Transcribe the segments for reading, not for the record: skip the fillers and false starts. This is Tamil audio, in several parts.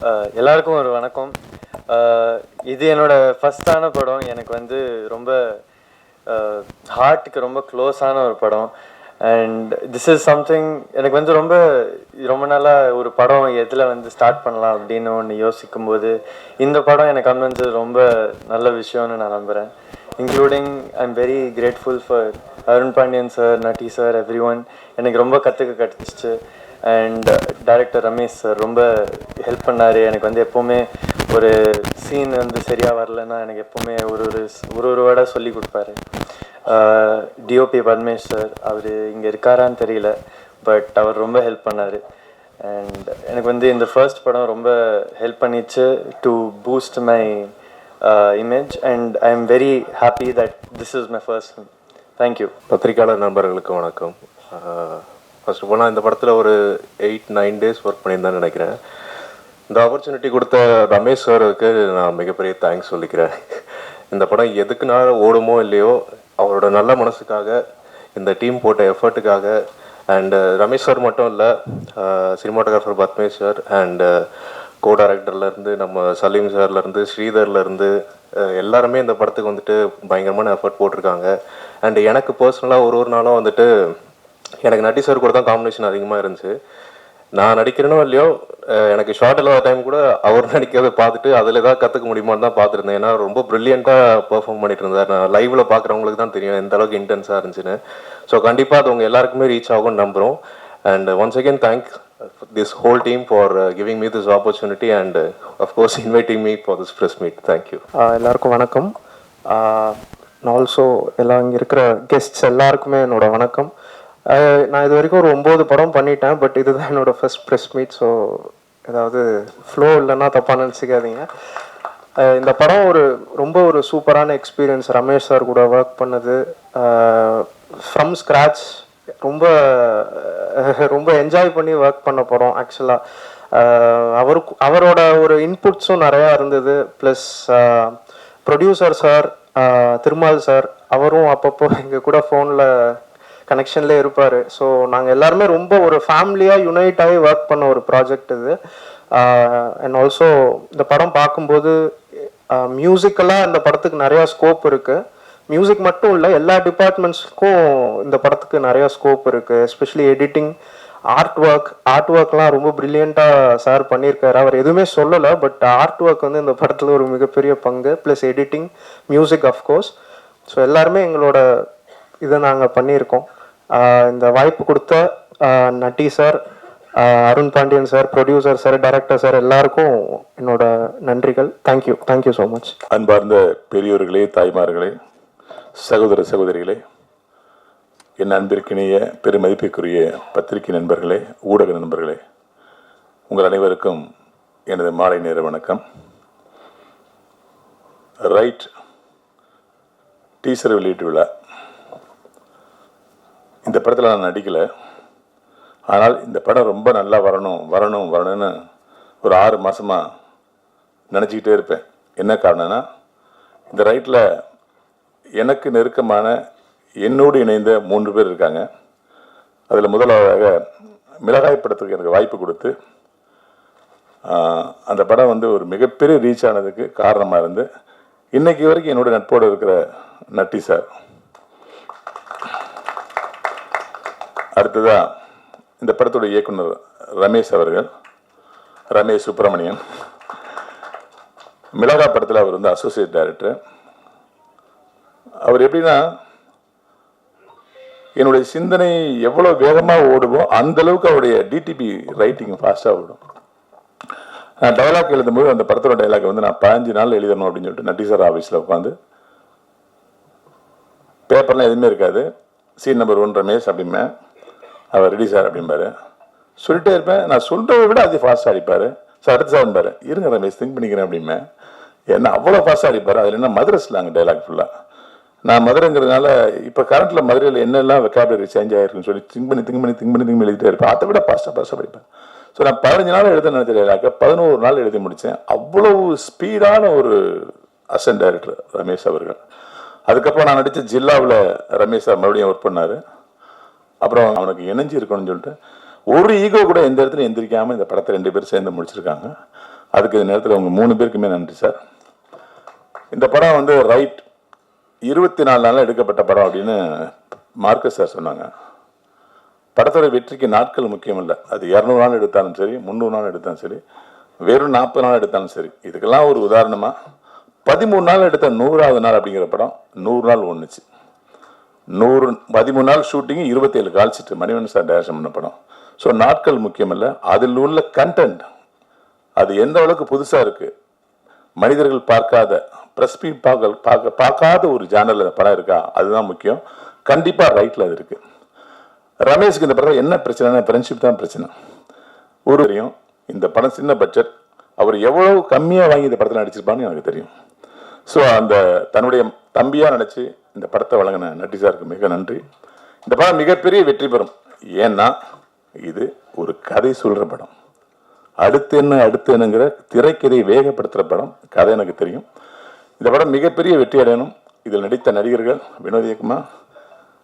எல்லாருக்கும் ஒரு வணக்கம். இது என்னோட ஃபஸ்ட்டான படம். எனக்கு வந்து ரொம்ப ஹார்ட்டுக்கு ரொம்ப க்ளோஸான ஒரு படம். அண்ட் திஸ் இஸ் சம்திங் எனக்கு வந்து ரொம்ப நாளாக ஒரு படம் எதில் வந்து ஸ்டார்ட் பண்ணலாம் அப்படின்னு ஒன்று யோசிக்கும்போது இந்த படம் எனக்கு அமைஞ்சது ரொம்ப நல்ல விஷயம்னு நான் நம்புகிறேன். Including I am very grateful for Arun Pandian sir, Natty sir, every one. எனக்கு ரொம்ப கற்றுக்க கிடச்சிச்சு. அண்ட் டைரக்டர் ரமேஷ் சார் ரொம்ப ஹெல்ப் பண்ணார். எனக்கு வந்து எப்போவுமே ஒரு சீன் வந்து சரியாக வரலன்னா எனக்கு எப்போவுமே ஒரு வேர்டாக சொல்லி கொடுப்பாரு. டிஓபி பத்மேஷ் சார், அவர் இங்கே இருக்காரான்னு தெரியல, பட் அவர் ரொம்ப ஹெல்ப் பண்ணார். அண்ட் எனக்கு வந்து இந்த ஃபர்ஸ்ட் படம் ரொம்ப ஹெல்ப் பண்ணிச்சு to boost my image. And I am very happy that this is my first film. Thank you. பத்திரிகையாளர் நண்பர்களுக்கு வணக்கம். ஃபர்ஸ்ட் ஆஃப் ஆல் நான் இந்த படத்தில் ஒரு 8-9 டேஸ் ஒர்க் பண்ணியிருந்தேன்னு நினைக்கிறேன். இந்த ஆப்பர்ச்சுனிட்டி கொடுத்த ரமேஷ் சாருக்கு நான் மிகப்பெரிய தேங்க்ஸ் சொல்லிக்கிறேன். இந்த படம் எதுக்குனால ஓடுமோ இல்லையோ அவரோட நல்ல மனசுக்காக, இந்த டீம் போட்ட எஃபர்ட்டுக்காக, அண்டு ரமேஷ் சார் மட்டும் இல்லை, சினிமாட்டோகிராஃபர் பத்மேஷ் சார் அண்டு கோ டைரக்டர்லேருந்து நம்ம சலீம் சார்லேருந்து ஸ்ரீதர்லேருந்து எல்லாருமே இந்த படத்துக்கு வந்துட்டு பயங்கரமான எஃபர்ட் போட்டிருக்காங்க. அண்டு எனக்கு பர்சனலாக ஒரு நாளும் வந்துட்டு எனக்கு நட்டி சார் கூட தான் காம்பினேஷன் அதிகமாக இருந்துச்சு. நான் நடிக்கிறேனோ இல்லையோ எனக்கு ஷார்ட் இல்லாத டைம் கூட அவர் நடிக்கிறத பார்த்துட்டு அதில் ஏதாவது கற்றுக்க முடியுமான்னு தான் பார்த்துருந்தேன். ஏன்னா ரொம்ப ப்ரில்லியண்ட்டாக பெர்ஃபார்ம் பண்ணிட்டு இருந்தார். நான் லைவில் பார்க்குறவங்களுக்கு தான் தெரியும் எந்த அளவுக்கு இன்டென்ஸாக இருந்துச்சுன்னு. ஸோ கண்டிப்பாக அது உங்கள் எல்லாருக்குமே ரீச் ஆகும்னு நம்புகிறோம். And once again thank this whole team for giving me this opportunity and of course inviting me for this press meet. Thank you. எல்லாருக்கும் வணக்கம். ஆல்சோ எல்லாம் இங்கே இருக்கிற கெஸ்ட்ஸ் எல்லாருக்குமே என்னோட வணக்கம். நான் இது வரைக்கும் ஒரு 9 படம் பண்ணிட்டேன், பட் இதுதான் என்னோட ஃபர்ஸ்ட் ப்ரெஸ் மீட். ஸோ ஏதாவது ஃப்ளோ இல்லைன்னா தப்பாக நினச்சிக்காதீங்க. இந்த படம் ரொம்ப ஒரு சூப்பரான எக்ஸ்பீரியன்ஸ். ரமேஷ் சார் கூட ஒர்க் பண்ணது ஃப்ரம் ஸ்க்ராட்ச் ரொம்ப என்ஜாய் பண்ணி ஒர்க் பண்ண போகிறோம். ஆக்சுவலாக அவரோட ஒரு இன்புட்ஸும் நிறையா இருந்தது. Plus producer sir Thirumal sir, அவரும் அப்பப்போ எங்கள் கூட ஃபோனில் கனெக்ஷன்லேயே இருப்பார். ஸோ நாங்கள் எல்லாருமே ரொம்ப ஒரு ஃபேமிலியாக யுனைட் ஆகி ஒர்க் பண்ண ஒரு ப்ராஜெக்ட் இது. அண்ட் ஆல்சோ இந்த படம் பார்க்கும்போது மியூசிக்கலாக இந்த படத்துக்கு நிறையா ஸ்கோப் இருக்குது. மியூசிக் மட்டும் இல்லை, எல்லா டிபார்ட்மெண்ட்ஸுக்கும் இந்த படத்துக்கு நிறையா ஸ்கோப் இருக்குது. எஸ்பெஷலி எடிட்டிங், ஆர்ட் ஒர்க்லாம் ரொம்ப ப்ரில்லியண்ட்டாக சார் பண்ணியிருக்காரு. அவர் எதுவுமே சொல்லலை, பட் ஆர்ட் ஒர்க் வந்து இந்த படத்தில் ஒரு மிகப்பெரிய பங்கு. Plus editing, music of course. So எல்லாருமே எங்களோட இதை நாங்கள் பண்ணியிருக்கோம். இந்த வாய்ப்பு கொடுத்த Natty sir, Arun Pandian sir, producer sir, director sir, எல்லாருக்கும் என்னோட நன்றிகள். Thank you so much. அன்பார்ந்த பெரியோர்களே, தாய்மார்களே, சகோதர சகோதரிகளே, என் அன்பிற்கிணைய பெருமதிப்பிற்குரிய பத்திரிகை நண்பர்களே, ஊடக நண்பர்களே, உங்கள் அனைவருக்கும் எனது மாலை நேர வணக்கம். ரைட் டீசர் வெளியீட்டு விழா. இந்த படத்தில் நான் நடிக்கலை, ஆனால் இந்த படம் ரொம்ப நல்லா வரணும்னு ஒரு 6 மாதமாக நினச்சிக்கிட்டே இருப்பேன். என்ன காரணம்னா, இந்த ரைட்டில் எனக்கு நெருக்கமான என்னோடு இணைந்த 3 பேர் இருக்காங்க. அதில் முதலாவதாக மிளகாய் படத்துக்கு எனக்கு வாய்ப்பு கொடுத்து அந்த படம் வந்து ஒரு மிகப்பெரிய ரீச் ஆனதுக்கு காரணமாக இருந்து இன்னைக்கு வரைக்கும் என்னோட நட்போடு இருக்கிற நட்டி சார். அடுத்ததாக இந்த படத்தோட இயக்குனர் ரமேஷ் அவர்கள், ரமேஷ் சுப்பிரமணியன். மிளகாய் படத்தில் அவர் வந்து அசோசியேட் டைரக்டர். அவர் எப்படின்னா, என்னுடைய சிந்தனை எவ்வளோ வேகமாக ஓடுமோ அந்த அளவுக்கு அவருடைய டிடிபி ரைட்டிங் ஃபாஸ்ட்டாக ஓடும். நான் டைலாக் எழுதும்போது அந்த படத்தோட டைலாக் வந்து நான் 15 நாள் எழுதணும் அப்படின்னு சொல்லிட்டு நட்டி சார் ஆஃபீஸில் உட்காந்து, பேப்பர்லாம் எதுவுமே இருக்காது, சீன் நம்பர் 1 ரமேஷ் அப்படிம்பேன், அவர் ரெடி சார் அப்படிம்பாரு, சொல்லிட்டே இருப்பேன். நான் சொல்கிறத விட அது ஃபாஸ்ட்டாக அடிப்பார். சார் அடுத்து சார் பாரு, இருங்க ரமேஷ் திங்க் பண்ணிக்கிறேன் அப்படிம்பேன். ஏன்னா அவ்வளோ ஃபாஸ்ட்டாக அடிப்பார். அதில் என்ன மதுரை ஸ்லாங் டைலாக் ஃபுல்லாக. நான் மதுரைங்கிறதுனால இப்போ கரண்ட்டில் மதுரையில் என்னெல்லாம் வெக்காபுலரி சேஞ்ச் ஆகிருக்குன்னு சொல்லி திங்க் பண்ணி எழுதிட்டே இருப்பேன். அதை விட ஃபாஸ்ட்டாக படிப்பேன். ஸோ நான் 15 நாள் எழுத நினைச்ச டைலாக்கை 11 நாள் எழுதி முடித்தேன். அவ்வளவு ஸ்பீடான ஒரு அசிஸ்டன்ட் டைரக்டர் ரமேஷ் அவர்கள். அதுக்கப்புறம் நான் நடித்த ஜில்லாவில் ரமேஷ் சார் மறுபடியும் ஒர்க் பண்ணார். அப்புறம் அவனுக்கு இணைஞ்சி இருக்கணும்னு சொல்லிட்டு ஒரு ஈகோ கூட எந்த இடத்துல எந்திரிக்காமல் இந்த படத்தை 2 பேர் சேர்ந்து முடிச்சிருக்காங்க. அதுக்கு இந்த நேரத்தில் உங்கள் 3 பேருக்குமே நன்றி சார். இந்த படம் வந்து ரைட் 24 நாளில் எடுக்கப்பட்ட படம் அப்படின்னு மார்க்கஸ் சார் சொன்னாங்க. படத்தோட வெற்றிக்கு நாட்கள் முக்கியம் இல்லை. அது 200 நாள் எடுத்தாலும் சரி, 300 நாள் எடுத்தாலும் சரி, வெறும் 40 நாள் எடுத்தாலும் சரி. இதுக்கெல்லாம் ஒரு உதாரணமாக 13 நாள் எடுத்த 100வது நாள் அப்படிங்கிற படம் 100 நாள் ஒன்றுச்சு. 13 நாள் shooting, 27 call sheet Manivannan sir direction பண்ண படம். ஸோ நாட்கள் முக்கியம் இல்லை, அதில் உள்ள கண்டென்ட் அது எந்த அளவுக்கு புதுசாக இருக்குது, மனிதர்கள் பார்க்காத ப்ரெஸ்பீட் பார்க்காத ஒரு ஜானரில் படம் இருக்கா, அதுதான் முக்கியம். கண்டிப்பாக ரைட்டில் அது இருக்குது. ரமேஷ்க்கு இந்த படம் என்ன பிரச்சனைனா ஃப்ரெண்ட்ஷிப் தான் பிரச்சனை. ஒரு தெரியும் இந்த படம் சின்ன பட்ஜெட், அவர் எவ்வளவு கம்மியாக வாங்கி இந்த படத்தில் நடிச்சிருப்பான்னு எனக்கு தெரியும். ஸோ அந்த தன்னுடைய தம்பியாக நினச்சி இந்த படத்தை வழங்கின நட்டி சாருக்கு மிக நன்றி. இந்த படம் மிகப்பெரிய வெற்றி பெறும். ஏன்னா இது ஒரு கதை சொல்கிற படம். அடுத்து என்னங்கிற திரைக்கதை வேகப்படுத்துகிற படம். கதை எனக்கு தெரியும். இந்த படம் மிகப்பெரிய வெற்றி அடையணும். இதில் நடித்த நடிகர்கள் வினோத் இயக்குமார்,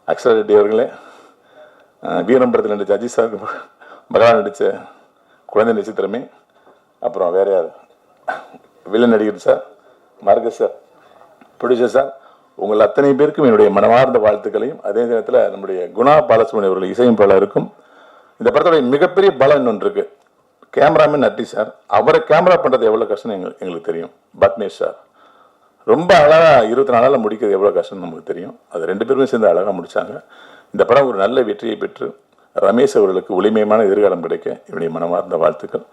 அக்ஷரா ரெட்டி அவர்களே, வீரம் படத்தில் நடித்த அஜித் சார், மகா நடித்த குழந்தை நட்சத்திரமே, அப்புறம் வேற யார், வில்லன் நடிகர் sir, Marcus sir, producer sir, உங்கள் அத்தனை பேருக்கும் என்னுடைய மனமார்ந்த வாழ்த்துக்களையும், அதே நேரத்தில் நம்முடைய குணா பாலசுமணி அவர்கள் இசையமைப்பாளருக்கும். இந்த படத்தோடைய மிகப்பெரிய பலம் ஒன்று இருக்கு. கேமராமேன் நட்டி சார், அவரை கேமரா பண்ணுறது எவ்வளோ கஷ்டம் எங்களுக்கு தெரியும். பத்மேஷ் சார் ரொம்ப அழகாக 24 நாளில் முடிக்கிறது எவ்வளோ கஷ்டம்னு நமக்கு தெரியும். அது 2 பேருமே சேர்ந்து அழகாக முடித்தாங்க. இந்த படம் ஒரு நல்ல வெற்றியை பெற்று ரமேஷ் அவர்களுக்கு ஒளிமயமான எதிர்காலம் கிடைக்க என்னுடைய மனமார்ந்த வாழ்த்துக்கள்.